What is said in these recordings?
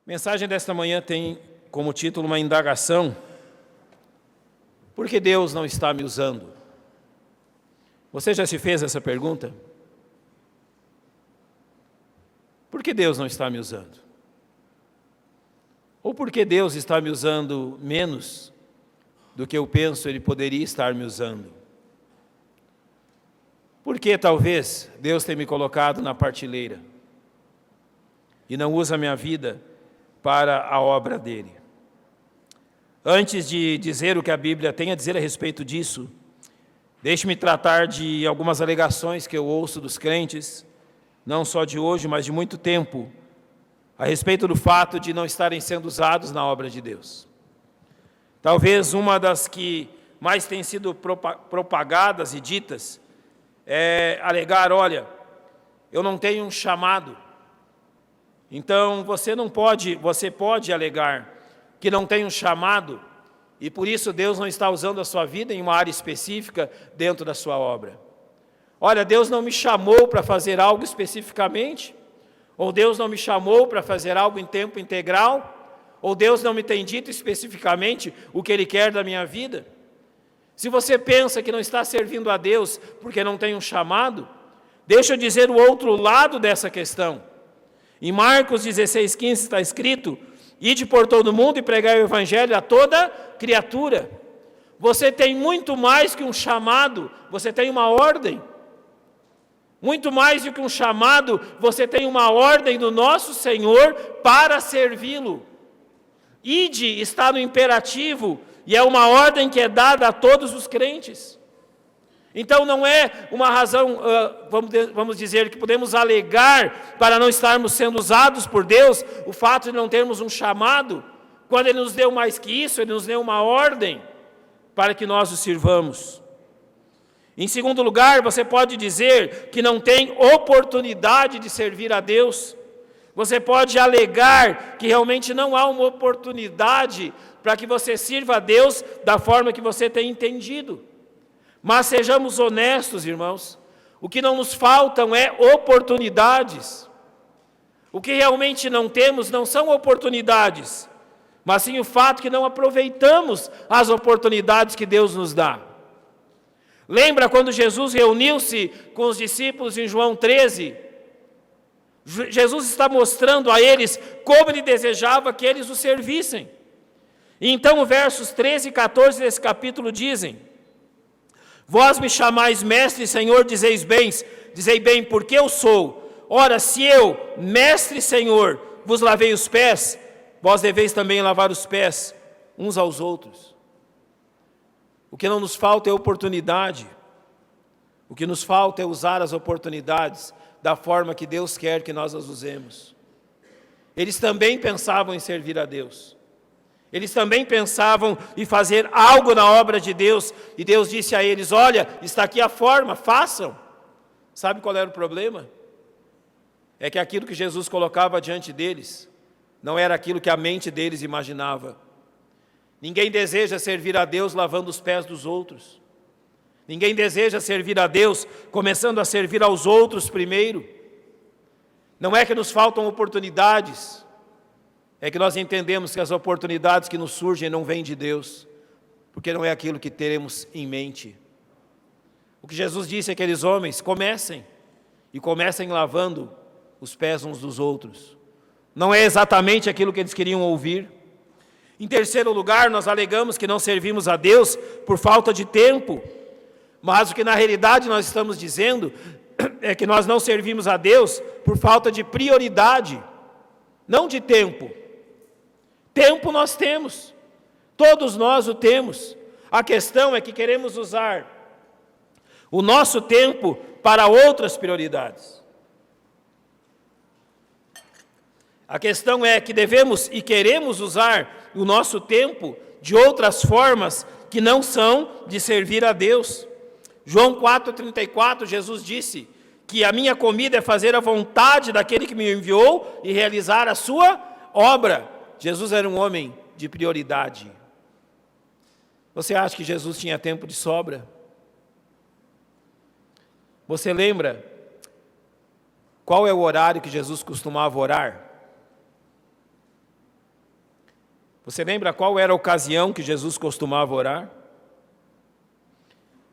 A mensagem desta manhã tem como título uma indagação: por que Deus não está me usando? Você já se fez essa pergunta? Por que Deus não está me usando? Ou por que Deus está me usando menos do que eu penso Ele poderia estar me usando? Por que talvez Deus tenha me colocado na partilheira e não usa a minha vida para a obra dEle? Antes de dizer o que a Bíblia tem a dizer a respeito disso, deixe-me tratar de algumas alegações que eu ouço dos crentes, não só de hoje, mas de muito tempo, a respeito do fato de não estarem sendo usados na obra de Deus. Talvez uma das que mais tem sido propagadas e ditas é alegar: olha, eu não tenho um chamado. Então você pode alegar que não tem um chamado e por isso Deus não está usando a sua vida em uma área específica dentro da sua obra. Olha, Deus não me chamou para fazer algo especificamente, ou Deus não me chamou para fazer algo em tempo integral, ou Deus não me tem dito especificamente o que Ele quer da minha vida. Se você pensa que não está servindo a Deus porque não tem um chamado, deixa eu dizer o outro lado dessa questão. Em Marcos 16,15 está escrito: ide por todo mundo e pregai o evangelho a toda criatura. Você tem muito mais que um chamado, você tem uma ordem. Muito mais do que um chamado, você tem uma ordem do nosso Senhor para servi-lo. Ide está no imperativo e é uma ordem que é dada a todos os crentes. Então não é uma razão, vamos dizer, que podemos alegar para não estarmos sendo usados por Deus, o fato de não termos um chamado, quando Ele nos deu mais que isso, Ele nos deu uma ordem para que nós o sirvamos. Em segundo lugar, você pode dizer que não tem oportunidade de servir a Deus. Você pode alegar que realmente não há uma oportunidade para que você sirva a Deus da forma que você tem entendido. Mas sejamos honestos, irmãos, o que não nos faltam é oportunidades. O que realmente não temos não são oportunidades, mas sim o fato que não aproveitamos as oportunidades que Deus nos dá. Lembra quando Jesus reuniu-se com os discípulos em João 13? Jesus está mostrando a eles como Ele desejava que eles o servissem. E então os versos 13 e 14 desse capítulo dizem: vós me chamais mestre e Senhor, dizei bem, porque eu sou. Ora, se eu, mestre e Senhor, vos lavei os pés, vós deveis também lavar os pés uns aos outros. O que não nos falta é oportunidade. O que nos falta é usar as oportunidades da forma que Deus quer que nós as usemos. Eles também pensavam em servir a Deus. Eles também pensavam em fazer algo na obra de Deus. E Deus disse a eles: olha, está aqui a forma, façam. Sabe qual era o problema? É que aquilo que Jesus colocava diante deles não era aquilo que a mente deles imaginava. Ninguém deseja servir a Deus lavando os pés dos outros. Ninguém deseja servir a Deus começando a servir aos outros primeiro. Não é que nos faltam oportunidades, é que nós entendemos que as oportunidades que nos surgem não vêm de Deus, porque não é aquilo que teremos em mente. O que Jesus disse àqueles homens: comecem, e comecem lavando os pés uns dos outros. Não é exatamente aquilo que eles queriam ouvir. Em terceiro lugar, nós alegamos que não servimos a Deus por falta de tempo, mas o que na realidade nós estamos dizendo é que nós não servimos a Deus por falta de prioridade, não de tempo. Tempo nós temos, todos nós o temos. A questão é que queremos usar o nosso tempo para outras prioridades. A questão é que devemos e queremos usar o nosso tempo de outras formas que não são de servir a Deus. João 4,34, Jesus disse que a minha comida é fazer a vontade daquele que me enviou e realizar a sua obra. Jesus era um homem de prioridade. Você acha que Jesus tinha tempo de sobra? Você lembra qual é o horário que Jesus costumava orar? Você lembra qual era a ocasião que Jesus costumava orar?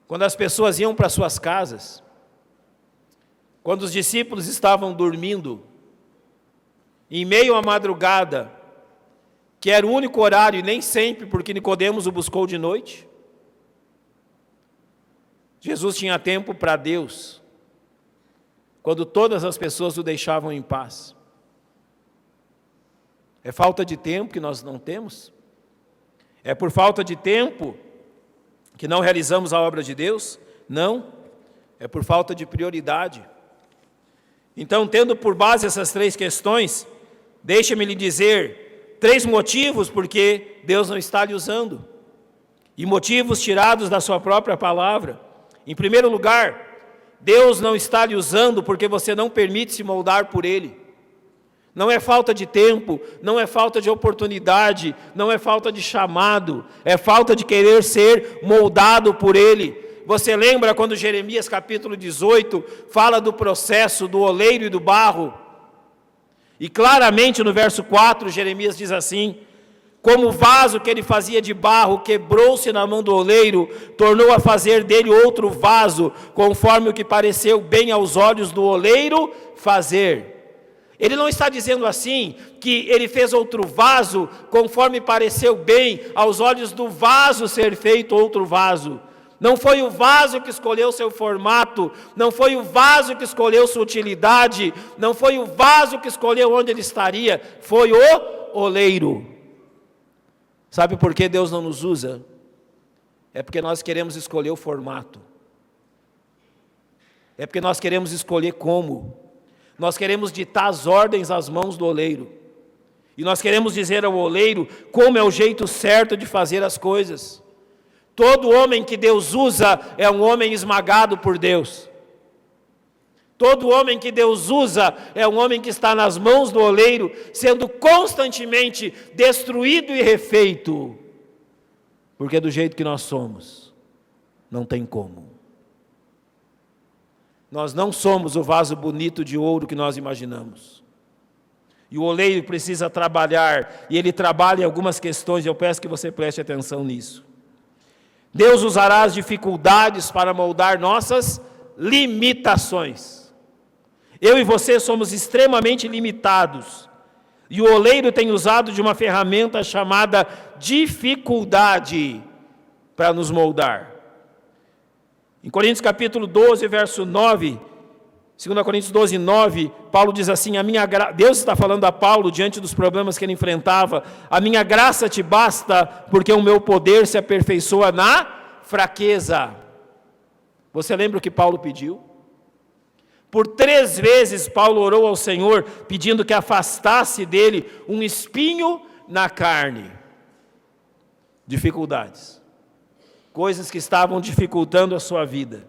Quando as pessoas iam para suas casas, quando os discípulos estavam dormindo, em meio à madrugada, que era o único horário, e nem sempre, porque Nicodemos o buscou de noite, Jesus tinha tempo para Deus, quando todas as pessoas o deixavam em paz. É falta de tempo que nós não temos? É por falta de tempo que não realizamos a obra de Deus? Não, é por falta de prioridade. Então, tendo por base essas três questões, deixe-me lhe dizer 3 motivos porque Deus não está lhe usando, e motivos tirados da sua própria palavra. Em primeiro lugar, Deus não está lhe usando porque você não permite se moldar por Ele. Não é falta de tempo, não é falta de oportunidade, não é falta de chamado, é falta de querer ser moldado por Ele. Você lembra quando Jeremias capítulo 18 fala do processo do oleiro e do barro? E claramente no verso 4 Jeremias diz assim: como o vaso que ele fazia de barro quebrou-se na mão do oleiro, tornou a fazer dele outro vaso, conforme o que pareceu bem aos olhos do oleiro fazer. Ele não está dizendo assim que ele fez outro vaso, conforme pareceu bem aos olhos do vaso ser feito outro vaso. Não foi o vaso que escolheu seu formato, não foi o vaso que escolheu sua utilidade, não foi o vaso que escolheu onde ele estaria, foi o oleiro. Sabe por que Deus não nos usa? É porque nós queremos escolher o formato. É porque nós queremos escolher como. Nós queremos ditar as ordens às mãos do oleiro. E nós queremos dizer ao oleiro como é o jeito certo de fazer as coisas. Todo homem que Deus usa é um homem esmagado por Deus. Todo homem que Deus usa é um homem que está nas mãos do oleiro, sendo constantemente destruído e refeito. Porque do jeito que nós somos, não tem como. Nós não somos o vaso bonito de ouro que nós imaginamos. E o oleiro precisa trabalhar, e ele trabalha em algumas questões, eu peço que você preste atenção nisso. Deus usará as dificuldades para moldar nossas limitações. Eu e você somos extremamente limitados, e o oleiro tem usado de uma ferramenta chamada dificuldade para nos moldar. Em Coríntios capítulo 12, verso 9, 2 Coríntios 12, 9, Paulo diz assim: Deus está falando a Paulo diante dos problemas que ele enfrentava: a minha graça te basta, porque o meu poder se aperfeiçoa na fraqueza. Você lembra o que Paulo pediu? Por 3 vezes Paulo orou ao Senhor, pedindo que afastasse dele um espinho na carne. Dificuldades. Coisas que estavam dificultando a sua vida.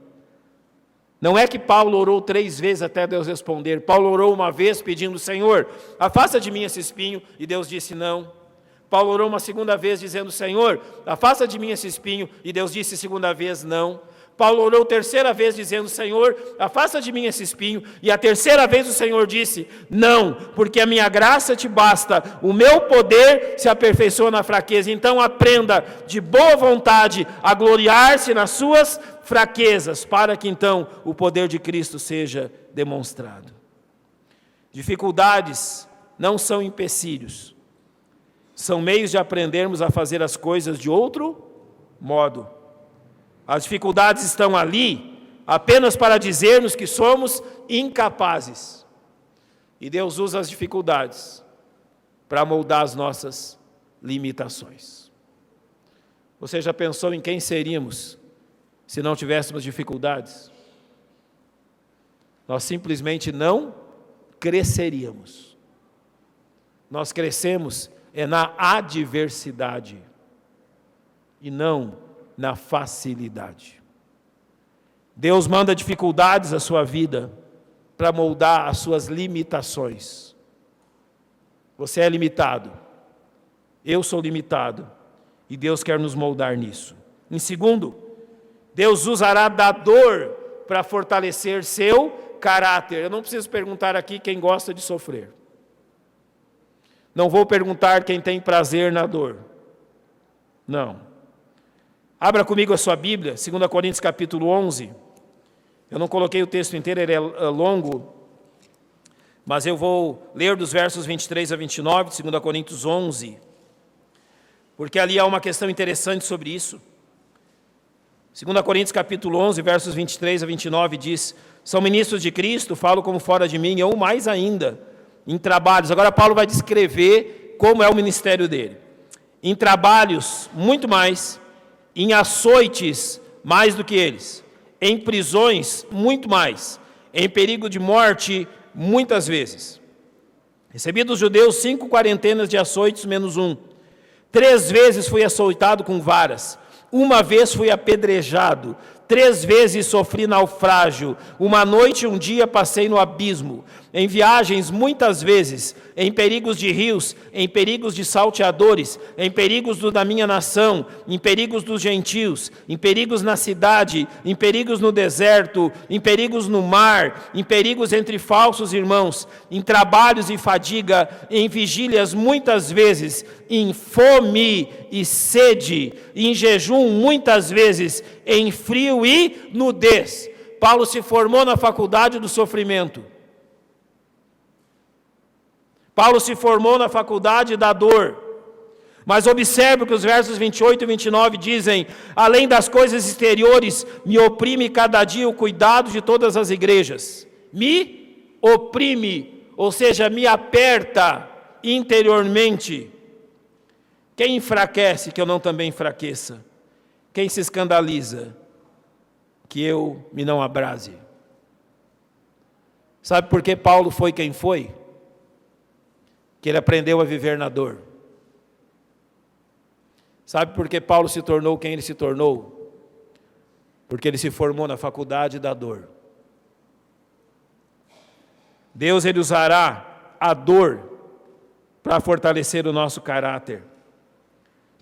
Não é que Paulo orou 3 vezes até Deus responder. Paulo orou uma vez pedindo: Senhor, afasta de mim esse espinho, e Deus disse não. Paulo orou uma segunda vez dizendo: Senhor, afasta de mim esse espinho, e Deus disse segunda vez não. Paulo orou 3ª vez dizendo: Senhor, afasta de mim esse espinho, e a 3ª vez o Senhor disse: não, porque a minha graça te basta, o meu poder se aperfeiçoa na fraqueza. Então aprenda de boa vontade a gloriar-se nas suas fraquezas, para que então o poder de Cristo seja demonstrado. Dificuldades não são empecilhos, são meios de aprendermos a fazer as coisas de outro modo. As dificuldades estão ali apenas para dizermos que somos incapazes. E Deus usa as dificuldades para moldar as nossas limitações. Você já pensou em quem seríamos se não tivéssemos dificuldades? Nós simplesmente não cresceríamos. Nós crescemos na adversidade e não na facilidade. Deus manda dificuldades à sua vida para moldar as suas limitações. Você é limitado, eu sou limitado, e Deus quer nos moldar nisso. Em segundo, Deus usará da dor para fortalecer seu caráter. Eu não preciso perguntar aqui quem gosta de sofrer. Não vou perguntar quem tem prazer na dor. Não. Abra comigo a sua Bíblia, 2 Coríntios capítulo 11. Eu não coloquei o texto inteiro, ele é longo, mas eu vou ler dos versos 23 a 29, de 2 Coríntios 11, porque ali há uma questão interessante sobre isso. 2 Coríntios capítulo 11, versos 23 a 29 diz: são ministros de Cristo, falo como fora de mim, ou mais ainda, em trabalhos. Agora Paulo vai descrever como é o ministério dele. Em trabalhos, muito mais, em açoites, mais do que eles, em prisões, muito mais, em perigo de morte, muitas vezes. Recebi dos judeus 5 quarentenas de açoites, menos um. 3 vezes fui açoitado com varas. 1 vez fui apedrejado. 3 vezes sofri naufrágio. 1 noite e 1 dia passei no abismo. Em viagens, muitas vezes, em perigos de rios, em perigos de salteadores, em perigos da minha nação, em perigos dos gentios, em perigos na cidade, em perigos no deserto, em perigos no mar, em perigos entre falsos irmãos, em trabalhos e fadiga, em vigílias muitas vezes, em fome e sede, em jejum muitas vezes, em frio e nudez. Paulo se formou na faculdade do sofrimento. Paulo se formou na faculdade da dor. Mas observe que os versos 28 e 29 dizem: além das coisas exteriores, me oprime cada dia o cuidado de todas as igrejas. Me oprime, ou seja, me aperta interiormente. Quem enfraquece, que eu não também enfraqueça? Quem se escandaliza, que eu me não abrase? Sabe por que Paulo foi quem foi? Que ele aprendeu a viver na dor. Sabe por que Paulo se tornou quem ele se tornou? Porque ele se formou na faculdade da dor. Deus, ele usará a dor para fortalecer o nosso caráter.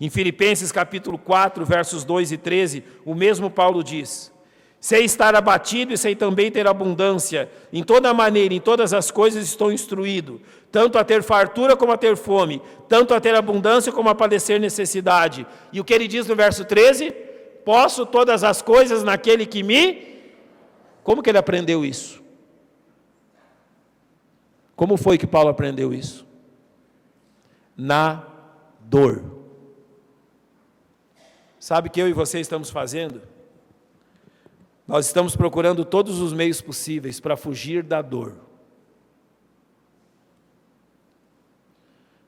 Em Filipenses capítulo 4, versos 2 e 13, o mesmo Paulo diz: sei estar abatido e sei também ter abundância. Em toda maneira, em todas as coisas estou instruído, tanto a ter fartura como a ter fome, tanto a ter abundância como a padecer necessidade. E o que ele diz no verso 13? Posso todas as coisas naquele que me... Como que ele aprendeu isso? Como foi que Paulo aprendeu isso? Na dor. Sabe o que eu e você estamos fazendo? Nós estamos procurando todos os meios possíveis para fugir da dor.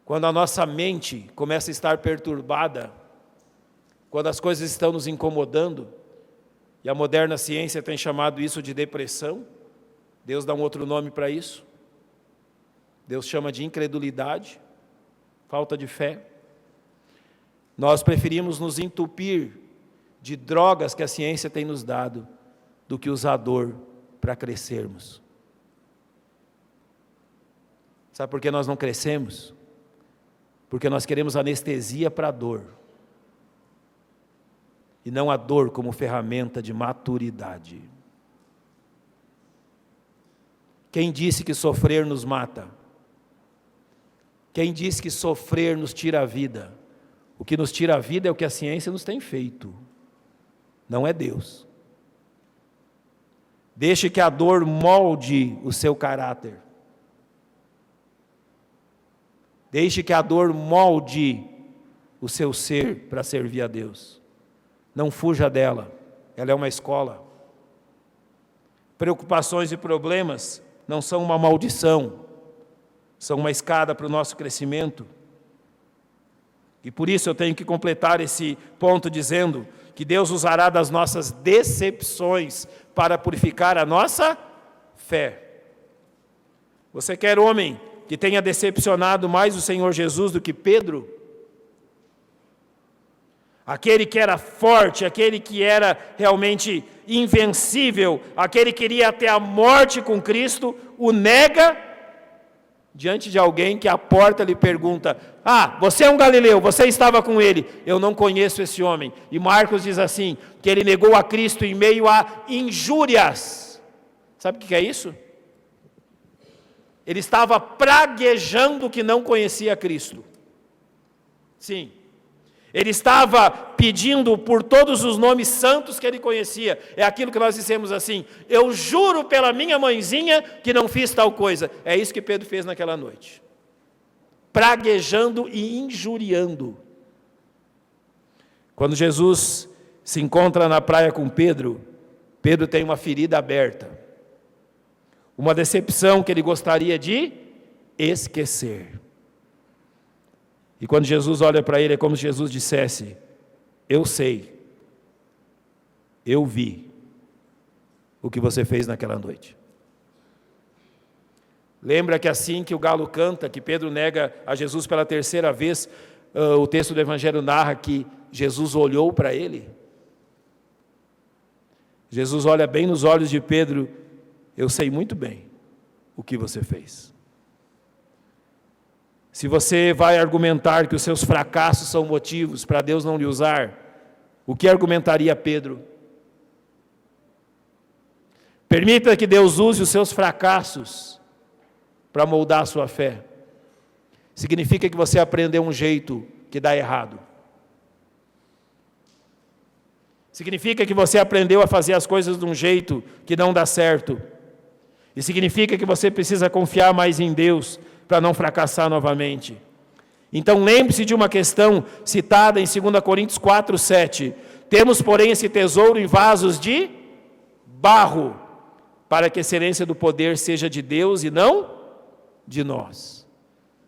Quando a nossa mente começa a estar perturbada, quando as coisas estão nos incomodando, e a moderna ciência tem chamado isso de depressão, Deus dá um outro nome para isso. Deus chama de incredulidade, falta de fé. Nós preferimos nos entupir de drogas que a ciência tem nos dado, do que usar a dor para crescermos. Sabe por que nós não crescemos? Porque nós queremos anestesia para a dor, e não a dor como ferramenta de maturidade. Quem disse que sofrer nos mata? Quem disse que sofrer nos tira a vida? O que nos tira a vida é o que a ciência nos tem feito, não é Deus. Deixe que a dor molde o seu caráter. Deixe que a dor molde o seu ser para servir a Deus. Não fuja dela, ela é uma escola. Preocupações e problemas não são uma maldição, são uma escada para o nosso crescimento. E por isso eu tenho que completar esse ponto dizendo que Deus usará das nossas decepções para purificar a nossa fé. Você quer homem que tenha decepcionado mais o Senhor Jesus do que Pedro? Aquele que era forte, aquele que era realmente invencível, aquele que iria até a morte com Cristo, o nega diante de alguém que à porta lhe pergunta: ah, você é um galileu, você estava com ele. Eu não conheço esse homem. E Marcos diz assim, que ele negou a Cristo em meio a injúrias. Sabe o que é isso? Ele estava praguejando que não conhecia Cristo. Sim. Ele estava pedindo por todos os nomes santos que ele conhecia. É aquilo que nós dissemos assim: eu juro pela minha mãezinha que não fiz tal coisa. É isso que Pedro fez naquela noite. Praguejando e injuriando. Quando Jesus se encontra na praia com Pedro, Pedro tem uma ferida aberta. Uma decepção que ele gostaria de esquecer. E quando Jesus olha para ele, é como se Jesus dissesse: eu sei, eu vi o que você fez naquela noite. Lembra que assim que o galo canta, que Pedro nega a Jesus pela terceira vez, o texto do Evangelho narra que Jesus olhou para ele. Jesus olha bem nos olhos de Pedro: eu sei muito bem o que você fez. Se você vai argumentar que os seus fracassos são motivos para Deus não lhe usar, o que argumentaria Pedro? Permita que Deus use os seus fracassos para moldar a sua fé. Significa que você aprendeu um jeito que dá errado. Significa que você aprendeu a fazer as coisas de um jeito que não dá certo. E significa que você precisa confiar mais em Deus para não fracassar novamente. Então lembre-se de uma questão citada em 2 Coríntios 4:7. Temos, porém, esse tesouro em vasos de barro, para que a excelência do poder seja de Deus e não de nós.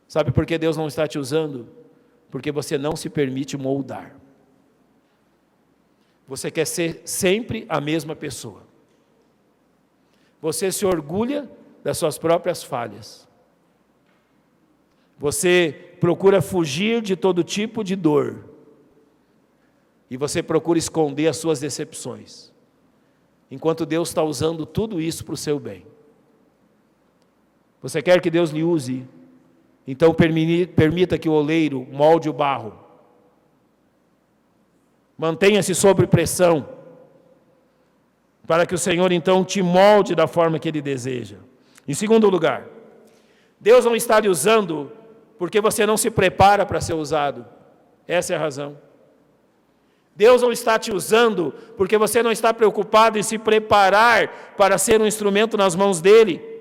Sabe por que Deus não está te usando? Porque você não se permite moldar. Você quer ser sempre a mesma pessoa. Você se orgulha das suas próprias falhas. Você procura fugir de todo tipo de dor. E você procura esconder as suas decepções. Enquanto Deus está usando tudo isso para o seu bem. Você quer que Deus lhe use? Então permita que o oleiro molde o barro. Mantenha-se sob pressão, para que o Senhor então te molde da forma que Ele deseja. Em segundo lugar, Deus não está lhe usando porque você não se prepara para ser usado. Essa é a razão. Deus não está te usando porque você não está preocupado em se preparar para ser um instrumento nas mãos dEle.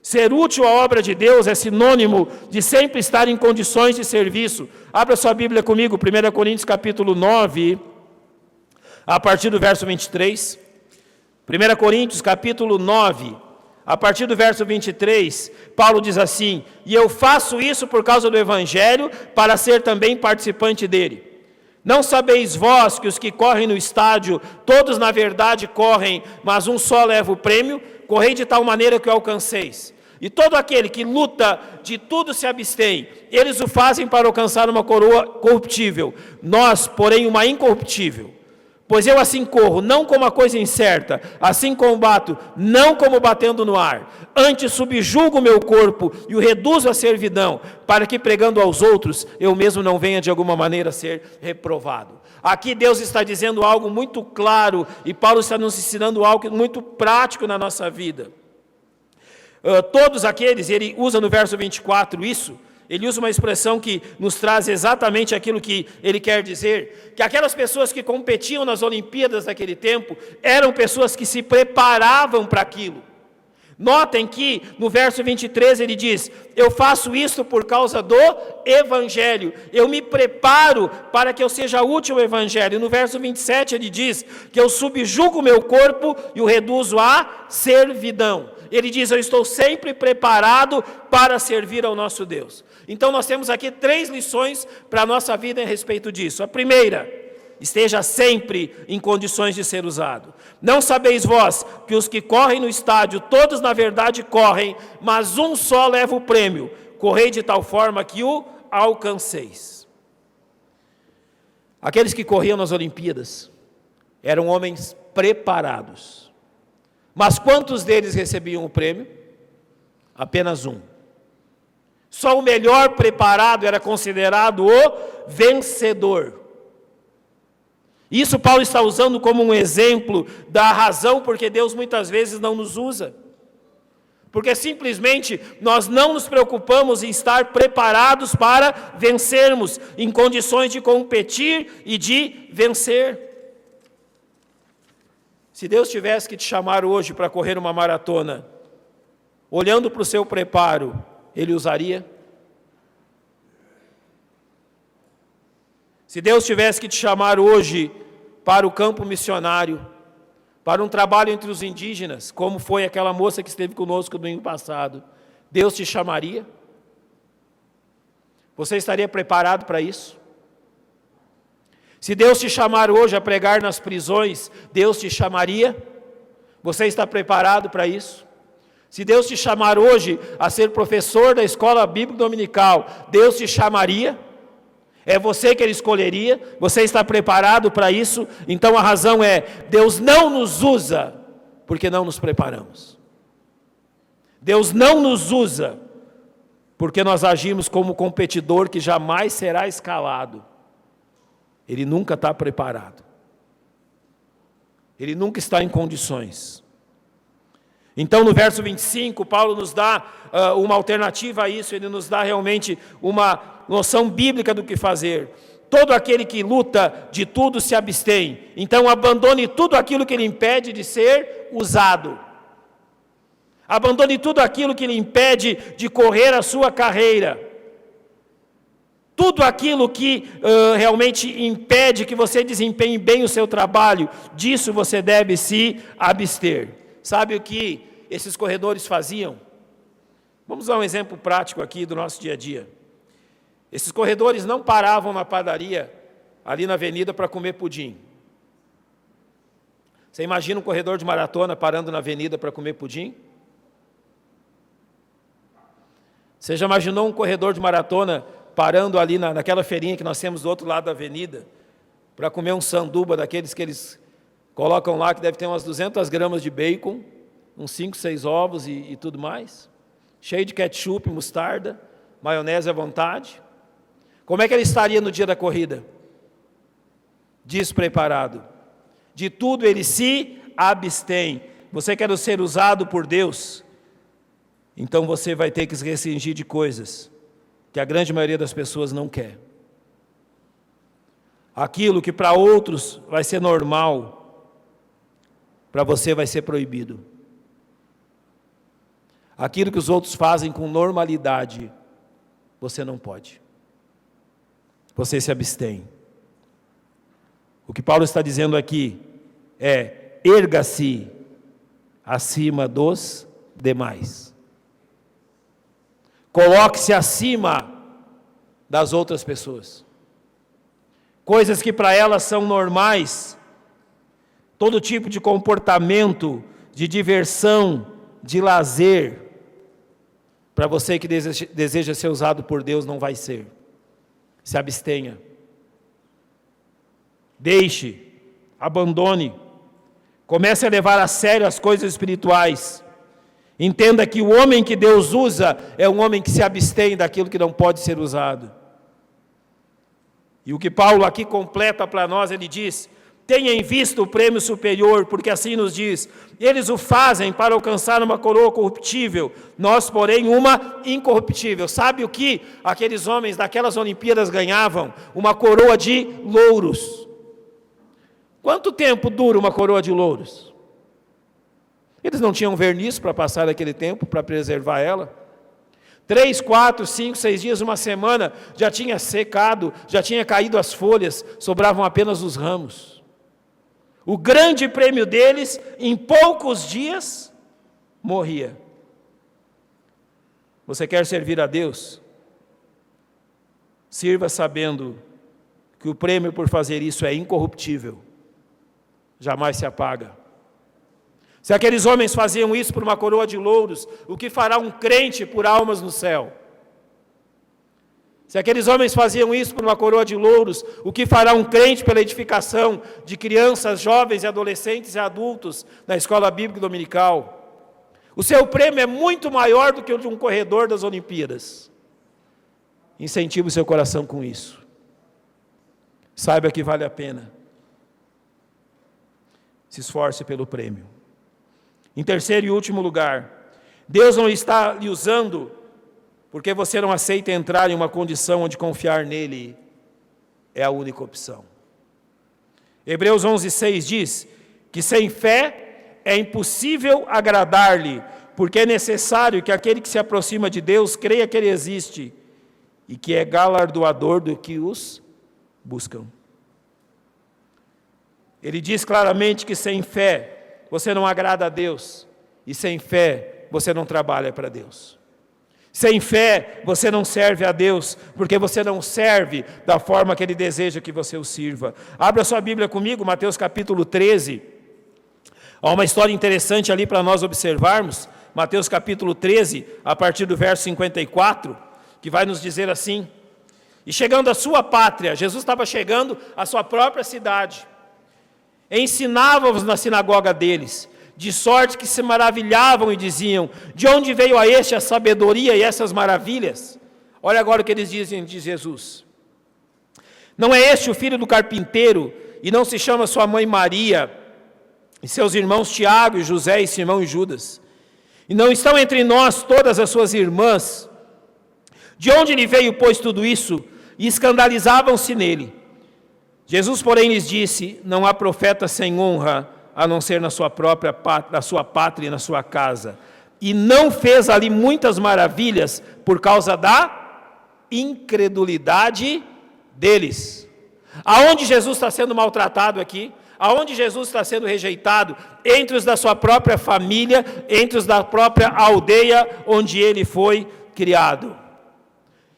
Ser útil à obra de Deus é sinônimo de sempre estar em condições de serviço. Abra sua Bíblia comigo, 1 Coríntios capítulo 9, a partir do verso 23. 1 Coríntios capítulo 9, a partir do verso 23, Paulo diz assim: e eu faço isso por causa do Evangelho, para ser também participante dele. Não sabeis vós que os que correm no estádio, todos na verdade correm, mas um só leva o prêmio? Correi de tal maneira que o alcanceis. E todo aquele que luta, de tudo se abstém. Eles o fazem para alcançar uma coroa corruptível, nós, porém, uma incorruptível. Pois eu assim corro, não como a coisa incerta, assim combato, não como batendo no ar. Antes subjugo o meu corpo e o reduzo à servidão, para que pregando aos outros, eu mesmo não venha de alguma maneira a ser reprovado. Aqui Deus está dizendo algo muito claro, e Paulo está nos ensinando algo muito prático na nossa vida. Todos aqueles, ele usa no verso 24 isso, ele usa uma expressão que nos traz exatamente aquilo que ele quer dizer, que aquelas pessoas que competiam nas Olimpíadas daquele tempo, eram pessoas que se preparavam para aquilo. Notem que no verso 23 ele diz: eu faço isso por causa do Evangelho, eu me preparo para que eu seja útil ao Evangelho. No verso 27 ele diz que eu subjugo o meu corpo e o reduzo à servidão. Ele diz: eu estou sempre preparado para servir ao nosso Deus. Então nós temos aqui 3 lições para a nossa vida a respeito disso. A primeira: esteja sempre em condições de ser usado. Não sabeis vós que os que correm no estádio, todos na verdade correm, mas um só leva o prêmio. Correi de tal forma que o alcanceis. Aqueles que corriam nas Olimpíadas eram homens preparados. Mas quantos deles recebiam o prêmio? Apenas um. Só o melhor preparado era considerado o vencedor. Isso Paulo está usando como um exemplo da razão porque Deus muitas vezes não nos usa. porque simplesmente nós não nos preocupamos em estar preparados para vencermos, em condições de competir e de vencer. Se Deus tivesse que te chamar hoje para correr uma maratona, olhando para o seu preparo, Ele usaria? Se Deus tivesse que te chamar hoje para o campo missionário, para um trabalho entre os indígenas, como foi aquela moça que esteve conosco no domingo passado, Deus te chamaria? Você estaria preparado para isso? Se Deus te chamar hoje a pregar nas prisões, Deus te chamaria? Você está preparado para isso? Se Deus te chamar hoje a ser professor da escola bíblica dominical, Deus te chamaria? É você que Ele escolheria? Você está preparado para isso? Então a razão é, Deus não nos usa porque não nos preparamos. Deus não nos usa porque nós agimos como competidor que jamais será escalado. Ele nunca está preparado. Ele nunca está em condições. Então no verso 25, Paulo nos dá uma alternativa a isso, ele nos dá realmente uma noção bíblica do que fazer. Todo aquele que luta de tudo se abstém, então abandone tudo aquilo que lhe impede de ser usado. Abandone tudo aquilo que lhe impede de correr a sua carreira. Tudo aquilo que realmente impede que você desempenhe bem o seu trabalho, disso você deve se abster. Sabe o que esses corredores faziam? Vamos dar um exemplo prático aqui do nosso dia a dia. Esses corredores não paravam na padaria, ali na avenida, para comer pudim. Você imagina um corredor de maratona parando na avenida para comer pudim? Você já imaginou um corredor de maratona parando ali naquela feirinha que nós temos do outro lado da avenida, para comer um sanduba daqueles que eles colocam lá, que deve ter umas 200 gramas de bacon, uns 5, 6 ovos e tudo mais, cheio de ketchup, mostarda, maionese à vontade? Como é que ele estaria no dia da corrida? Despreparado. De tudo ele se abstém. Você quer ser usado por Deus? Então você vai ter que se restringir de coisas que a grande maioria das pessoas não quer. Aquilo que para outros vai ser normal, para você vai ser proibido. Aquilo que os outros fazem com normalidade, você não pode. Você se abstém. O que Paulo está dizendo aqui é: erga-se acima dos demais. Coloque-se acima das outras pessoas. Coisas que para elas são normais, todo tipo de comportamento, de diversão, de lazer, para você que deseja ser usado por Deus, não vai ser. Se abstenha. Deixe, abandone. Comece a levar a sério as coisas espirituais. Entenda que o homem que Deus usa é um homem que se abstém daquilo que não pode ser usado. E o que Paulo aqui completa para nós, ele diz: tenha em vista o prêmio superior, porque assim nos diz, eles o fazem para alcançar uma coroa corruptível, nós, porém, uma incorruptível. Sabe o que aqueles homens daquelas Olimpíadas ganhavam? Uma coroa de louros. Quanto tempo dura uma coroa de louros? Eles não tinham verniz para passar naquele tempo, para preservar ela. 3, 4, 5, 6 dias, uma semana, já tinha secado, já tinha caído as folhas, sobravam apenas os ramos. O grande prêmio deles, em poucos dias, morria. Você quer servir a Deus? Sirva sabendo que o prêmio por fazer isso é incorruptível, jamais se apaga. Se aqueles homens faziam isso por uma coroa de louros, o que fará um crente por almas no céu? Se aqueles homens faziam isso por uma coroa de louros, o que fará um crente pela edificação de crianças, jovens e adolescentes e adultos na escola bíblica dominical? O seu prêmio é muito maior do que o de um corredor das Olimpíadas. Incentive o seu coração com isso. Saiba que vale a pena. Se esforce pelo prêmio. Em terceiro e último lugar, Deus não está lhe usando porque você não aceita entrar em uma condição onde confiar nele é a única opção. Hebreus 11:6 diz que sem fé é impossível agradar-lhe, porque é necessário que aquele que se aproxima de Deus creia que ele existe e que é galardoador do que os buscam. Ele diz claramente que sem fé você não agrada a Deus, e sem fé você não trabalha para Deus. Sem fé você não serve a Deus, porque você não serve da forma que Ele deseja que você o sirva. Abra sua Bíblia comigo, Mateus capítulo 13. Há uma história interessante ali para nós observarmos. Mateus capítulo 13, a partir do verso 54, que vai nos dizer assim: e chegando à sua pátria, Jesus estava chegando à sua própria cidade, ensinava-os na sinagoga deles, de sorte que se maravilhavam e diziam: de onde veio a este a sabedoria e essas maravilhas? Olha agora o que eles dizem de Jesus: não é este o filho do carpinteiro, e não se chama sua mãe Maria, e seus irmãos Tiago e José e Simão e Judas? E não estão entre nós todas as suas irmãs? De onde lhe veio, pois, tudo isso? E escandalizavam-se nele. Jesus, porém, lhes disse: não há profeta sem honra, a não ser na sua própria pátria, na sua pátria e na sua casa. E não fez ali muitas maravilhas por causa da incredulidade deles. Aonde Jesus está sendo maltratado aqui? Aonde Jesus está sendo rejeitado? Entre os da sua própria família, entre os da própria aldeia onde ele foi criado.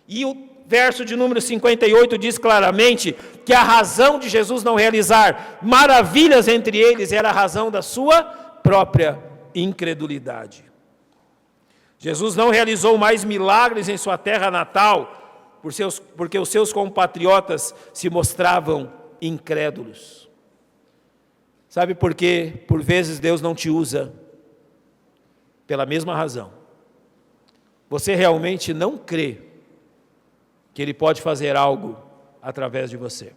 E o verso de número 58 diz claramente que a razão de Jesus não realizar maravilhas entre eles era a razão da sua própria incredulidade. Jesus não realizou mais milagres em sua terra natal, porque os seus compatriotas se mostravam incrédulos. Sabe por quê? Por vezes Deus não te usa pela mesma razão. Você realmente não crê que Ele pode fazer algo através de você.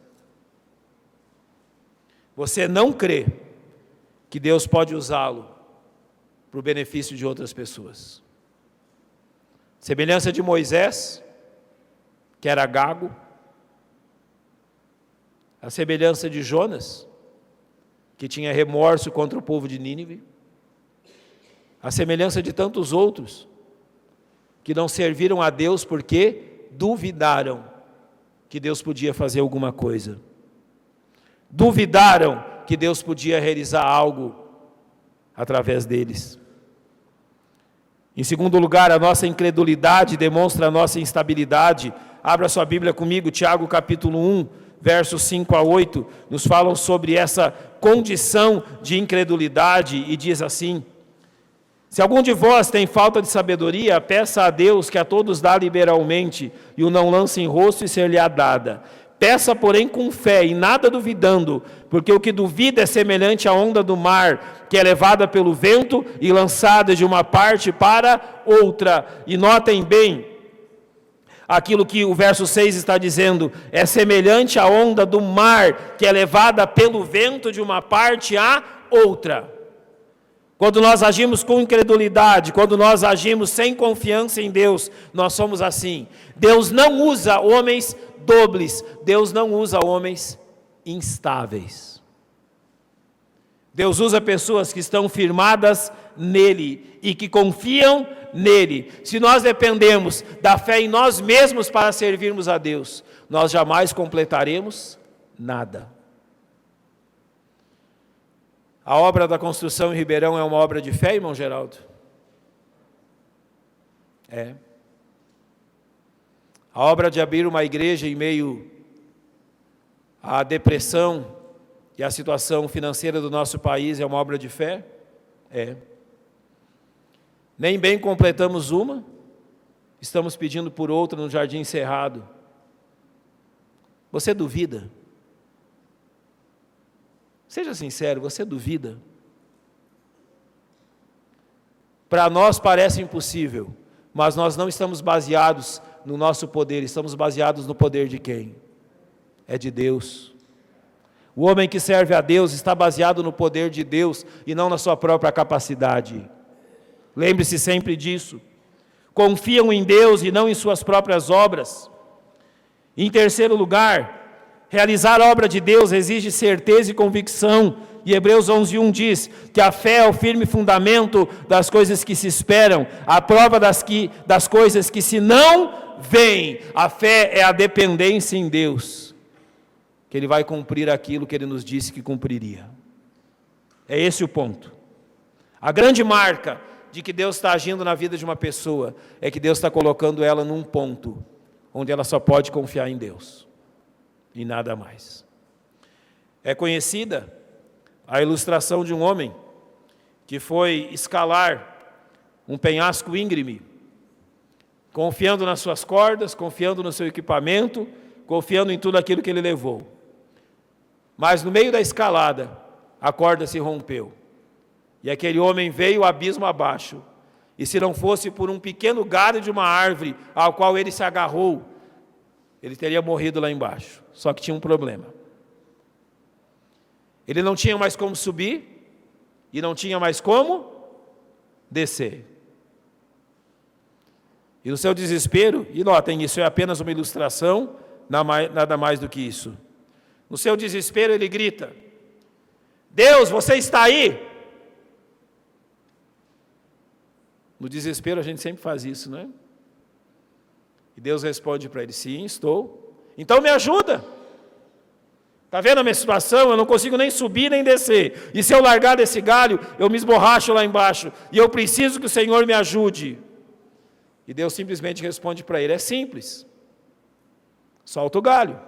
Você não crê que Deus pode usá-lo para o benefício de outras pessoas. Semelhança de Moisés, que era gago, a semelhança de Jonas, que tinha remorso contra o povo de Nínive, a semelhança de tantos outros, que não serviram a Deus porque duvidaram que Deus podia fazer alguma coisa. Duvidaram que Deus podia realizar algo através deles. Em segundo lugar, a nossa incredulidade demonstra a nossa instabilidade. Abra sua Bíblia comigo, Tiago capítulo 1, versos 5 a 8, nos falam sobre essa condição de incredulidade e diz assim: se algum de vós tem falta de sabedoria, peça a Deus, que a todos dá liberalmente, e o não lance em rosto e ser-lhe-á dada. Peça, porém, com fé e nada duvidando, porque o que duvida é semelhante à onda do mar, que é levada pelo vento e lançada de uma parte para outra. E notem bem, aquilo que o verso 6 está dizendo, é semelhante à onda do mar, que é levada pelo vento de uma parte a outra. Quando nós agimos com incredulidade, quando nós agimos sem confiança em Deus, nós somos assim. Deus não usa homens dobles, Deus não usa homens instáveis. Deus usa pessoas que estão firmadas nele e que confiam nele. Se nós dependemos da fé em nós mesmos para servirmos a Deus, nós jamais completaremos nada. A obra da construção em Ribeirão é uma obra de fé, irmão Geraldo? É. A obra de abrir uma igreja em meio à depressão e à situação financeira do nosso país é uma obra de fé? É. Nem bem completamos uma, estamos pedindo por outra no Jardim Cerrado. Você duvida? Seja sincero, você duvida? Para nós parece impossível, mas nós não estamos baseados no nosso poder, estamos baseados no poder de quem? É de Deus. O homem que serve a Deus está baseado no poder de Deus e não na sua própria capacidade. Lembre-se sempre disso. Confiam em Deus e não em suas próprias obras. Em terceiro lugar, realizar a obra de Deus exige certeza e convicção. E Hebreus 11:1 diz que a fé é o firme fundamento das coisas que se esperam, a prova das coisas que se não veem. A fé é a dependência em Deus, que Ele vai cumprir aquilo que Ele nos disse que cumpriria. É esse o ponto. A grande marca de que Deus está agindo na vida de uma pessoa é que Deus está colocando ela num ponto onde ela só pode confiar em Deus e nada mais. É conhecida a ilustração de um homem que foi escalar um penhasco íngreme, confiando nas suas cordas, confiando no seu equipamento, confiando em tudo aquilo que ele levou. Mas no meio da escalada, a corda se rompeu. E aquele homem veio o abismo abaixo. E se não fosse por um pequeno galho de uma árvore ao qual ele se agarrou, ele teria morrido lá embaixo. Só que tinha um problema. Ele não tinha mais como subir e não tinha mais como descer. E no seu desespero, e notem, isso é apenas uma ilustração, nada mais do que isso. No seu desespero ele grita: Deus, você está aí? No desespero a gente sempre faz isso, não é? E Deus responde para ele: sim, estou. Então me ajuda. Está vendo a minha situação? Eu não consigo nem subir nem descer. E se eu largar desse galho, eu me esborracho lá embaixo. E eu preciso que o Senhor me ajude. E Deus simplesmente responde para ele: é simples. Solta o galho.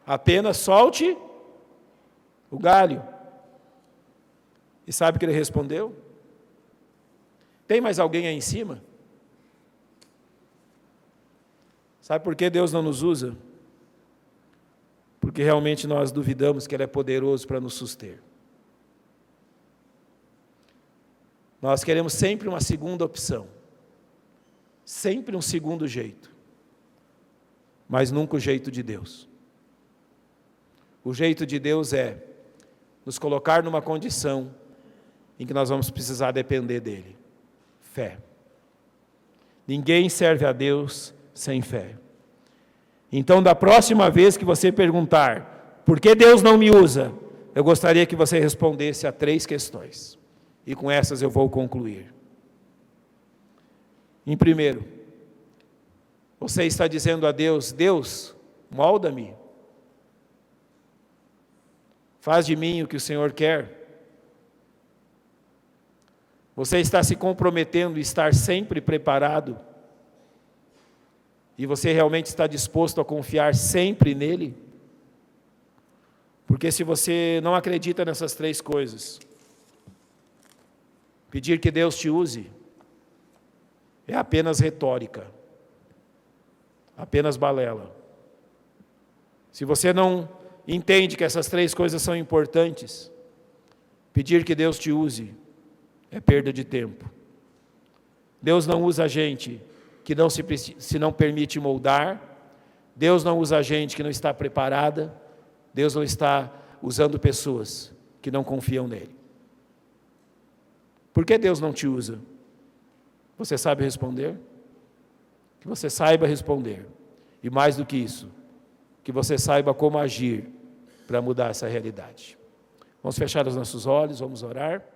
Apenas solte o galho. E sabe o que ele respondeu? Tem mais alguém aí em cima? Sabe por que Deus não nos usa? Porque realmente nós duvidamos que Ele é poderoso para nos suster. Nós queremos sempre uma segunda opção, sempre um segundo jeito, mas nunca o jeito de Deus. O jeito de Deus é nos colocar numa condição em que nós vamos precisar depender dEle. Fé. Ninguém serve a Deus sem fé. Então, da próxima vez que você perguntar por que Deus não me usa, eu gostaria que você respondesse a 3 questões. E com essas eu vou concluir. Em primeiro, você está dizendo a Deus: Deus, molda-me. Faz de mim o que o Senhor quer. Você está se comprometendo a estar sempre preparado? E você realmente está disposto a confiar sempre nele? Porque se você não acredita nessas 3 coisas, pedir que Deus te use é apenas retórica, apenas balela. Se você não entende que essas 3 coisas são importantes, pedir que Deus te use é perda de tempo. Deus não usa a gente que não se não permite moldar. Deus não usa a gente que não está preparada. Deus não está usando pessoas que não confiam nele. Por que Deus não te usa? Você sabe responder? Que você saiba responder. E mais do que isso, que você saiba como agir para mudar essa realidade. Vamos fechar os nossos olhos, vamos orar.